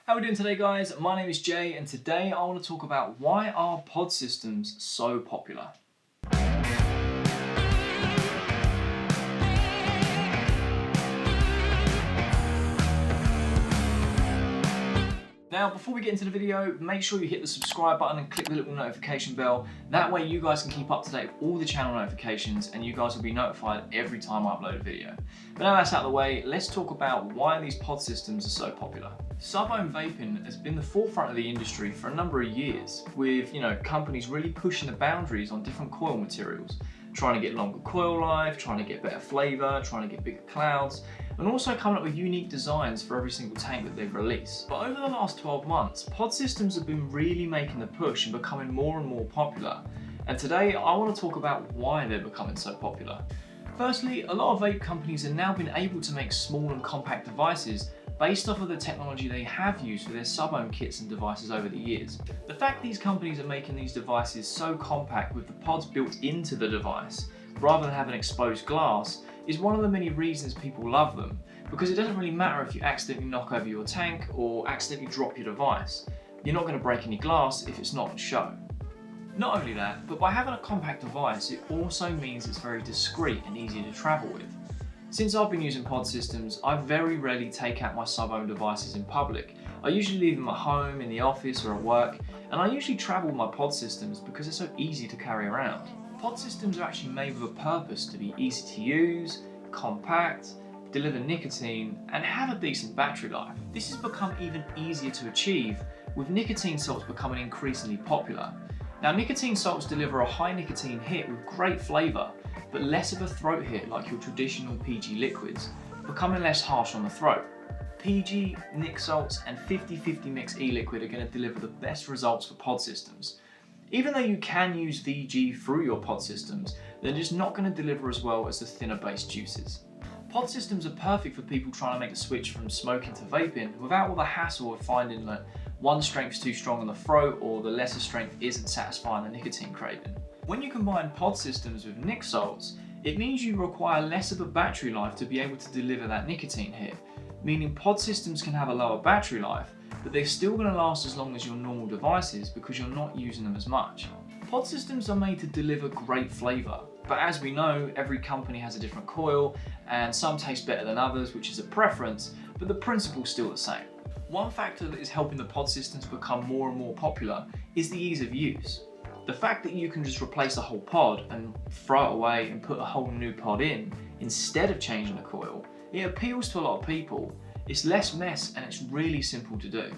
How are we doing today, guys? My name is Jay, and today I want to talk about why are pod systems so popular. Now, before we get into the video, make sure you hit the subscribe button and click the little notification bell. That way you guys can keep up to date with all the channel notifications and you guys will be notified every time I upload a video. But now that's out of the way, let's talk about why these pod systems are so popular. Sub-ohm vaping has been the forefront of the industry for a number of years, with companies really pushing the boundaries on different coil materials, trying to get longer coil life, trying to get better flavour, trying to get bigger clouds, and also coming up with unique designs for every single tank that they've released. But over the last 12 months, pod systems have been really making the push and becoming more and more popular. And today I want to talk about why they're becoming so popular. Firstly, a lot of vape companies have now been able to make small and compact devices based off of the technology they have used for their sub-ohm kits and devices over the years. The fact these companies are making these devices so compact with the pods built into the device, rather than having exposed glass, is one of the many reasons people love them, because it doesn't really matter if you accidentally knock over your tank or accidentally drop your device. You're not going to break any glass if it's not on show. Not only that, but by having a compact device, it also means it's very discreet and easy to travel with. Since I've been using pod systems, I very rarely take out my sub-ohm devices in public. I usually leave them at home, in the office or at work, and I usually travel with my pod systems because they're so easy to carry around. Pod systems are actually made with a purpose to be easy to use, compact, deliver nicotine, and have a decent battery life. This has become even easier to achieve, with nicotine salts becoming increasingly popular. Now, nicotine salts deliver a high nicotine hit with great flavour, but less of a throat hit like your traditional PG liquids, becoming less harsh on the throat. PG, nic salts, and 50/50 mix e-liquid are going to deliver the best results for pod systems. Even though you can use VG through your pod systems, they're just not going to deliver as well as the thinner based juices. Pod systems are perfect for people trying to make the switch from smoking to vaping without all the hassle of finding that one strength's too strong on the throat or the lesser strength isn't satisfying the nicotine craving. When you combine pod systems with nic salts, it means you require less of a battery life to be able to deliver that nicotine hit, meaning pod systems can have a lower battery life, but they're still going to last as long as your normal devices because you're not using them as much. Pod systems are made to deliver great flavour, but as we know, every company has a different coil and some taste better than others, which is a preference, but the principle's still the same. One factor that is helping the pod systems become more and more popular is the ease of use. The fact that you can just replace the whole pod and throw it away and put a whole new pod in instead of changing the coil, it appeals to a lot of people. It's less mess and it's really simple to do.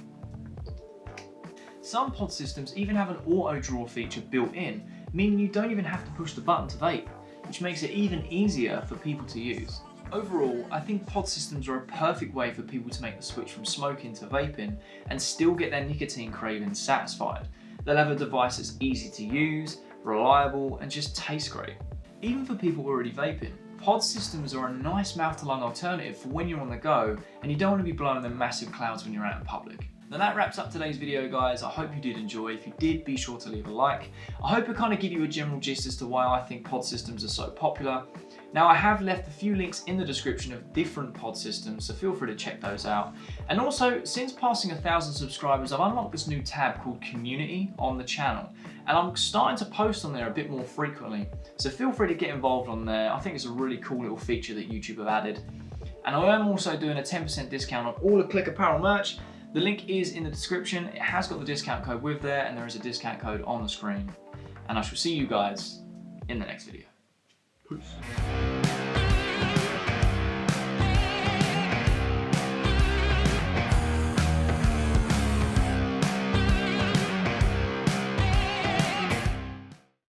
Some pod systems even have an auto draw feature built in, meaning you don't even have to push the button to vape, which makes it even easier for people to use. Overall, I think pod systems are a perfect way for people to make the switch from smoking to vaping and still get their nicotine cravings satisfied. They'll have a device that's easy to use, reliable, and just tastes great. Even for people already vaping, pod systems are a nice mouth-to-lung alternative for when you're on the go and you don't want to be blowing them massive clouds when you're out in public. Now that wraps up today's video, guys. I hope you did enjoy. If you did, be sure to leave a like. I hope it kind of give you a general gist as to why I think pod systems are so popular. Now, I have left a few links in the description of different pod systems, so feel free to check those out. And also, since passing 1,000 subscribers, I've unlocked this new tab called Community on the channel. And I'm starting to post on there a bit more frequently, so feel free to get involved on there. I think it's a really cool little feature that YouTube have added. And I am also doing a 10% discount on all the Click Apparel merch. The link is in the description. It has got the discount code with there, and there is a discount code on the screen. And I shall see you guys in the next video. Peace.